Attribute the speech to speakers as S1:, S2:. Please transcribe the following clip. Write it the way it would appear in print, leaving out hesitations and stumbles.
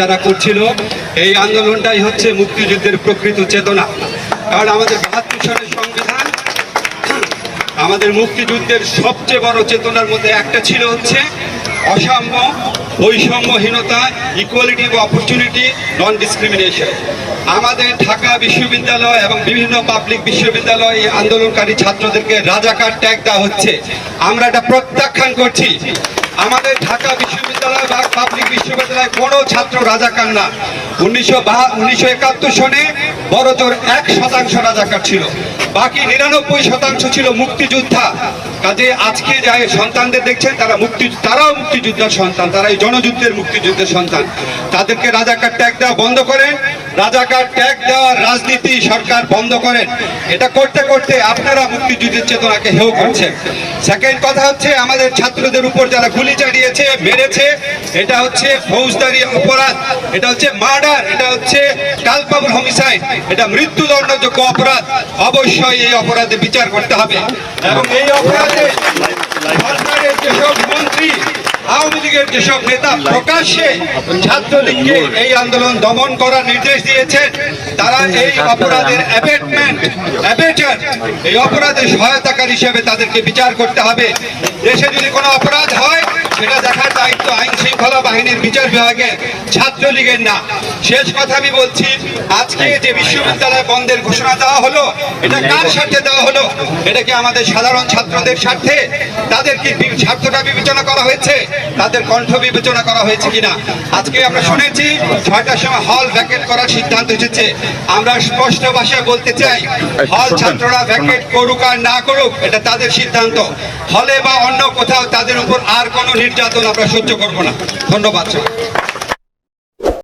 S1: যারা করছিল এই আন্দোলনটাই হচ্ছে মুক্তিযুদ্ধের প্রকৃত চেতনা। কারণ আমাদের ৭২ সালের সংবিধান আমাদের মুক্তিযুদ্ধের সবচেয়ে বড় চেতনার মধ্যে একটা ছিল হচ্ছে অসাম্য, বৈষম্যহীনতা, equality of opportunity, non discrimination. আমাদের ঢাকা বিশ্ববিদ্যালয় এবং বিভিন্ন পাবলিক বিশ্ববিদ্যালয় এই আন্দোলনকারী ছাত্রদেরকে রাজাকার ট্যাগ দেওয়া হচ্ছে। আমরা এটা প্রত্যাখ্যান করছি। আমাদের ঢাকা বিশ্ববিদ্যালয় বা পাবলিক বিশ্ববিদ্যালয়ে কোনো ছাত্র রাজাকার না। 1971 সনে বড়জোর 1% রাজাকার ছিল, বাকি 99% ছিল মুক্তিযোদ্ধা। কাজে আজকে যাই সন্তানদের দেখছেন তারাও মুক্তিযোদ্ধার সন্তান, তারা এই জনযুদ্ধের মুক্তিযুদ্ধের সন্তান। তাদেরকে রাজাকার ট্যাগ দেওয়া বন্ধ করেন, রাজাকার ট্যাগ দেওয়ার রাজনীতি সরকার বন্ধ করেন। এটা করতে করতে আপনারা মুক্তিযুদ্ধের চেতনাকে হেয় করছেন। সেকেন্ড কথা হচ্ছে আমাদের ছাত্রদের উপর যারা গুলি চালিয়েছে, মেরেছে, এটা হচ্ছে ফৌজদারি অপরাধ, এটা হচ্ছে মার্ডার, এটা হচ্ছে কালপাবল হোমিসাইড, এটা মৃত্যুদণ্ডযোগ্য অপরাধ। অবশ্যই এই অপরাধে বিচার করতে হবে এবং এই অপরাধে সরকারের যেসব মন্ত্রী, আওয়ামী লীগের যেসব নেতা প্রকাশ্যে ছাত্রলীগকে এই আন্দোলন দমন করার নির্দেশ দিয়েছেন, তারা এই অপরাধের এই অপরাধের সহায়তাকারী হিসেবে তাদেরকে বিচার করতে হবে। দেশে যদি কোনো অপরাধ হয় সেটা দেখার দায়িত্ব আইন শৃঙ্খলা বাহিনীর বিচার বিভাগের, ছাত্রলীগের না। শেষ কথা আমি বলছি, আজকে যে বিশ্ববিদ্যালয় বন্ধের ঘোষণা দেওয়া হলো, এটা কার স্বার্থে দেওয়া হলো? এটা কি আমাদের সাধারণ ছাত্রদের স্বার্থে? তাদের কি স্বার্থটা বিবেচনা করা হয়েছে? তাদের কণ্ঠ বিবেচনা করা হয়েছে কিনা? আজকে আমরা শুনেছি ৬টার সময় হল ভ্যাকেট করার সিদ্ধান্ত এসেছে। আমরা স্পষ্ট ভাষায় বলতে চাই, হল ছাত্ররা ভ্যাকেট করুক আর না করুক এটা তাদের সিদ্ধান্ত। হলে বা অন্য কোথাও তাদের উপর আর কোনো নির্যাতন আমরা সহ্য করব না। ধন্যবাদ।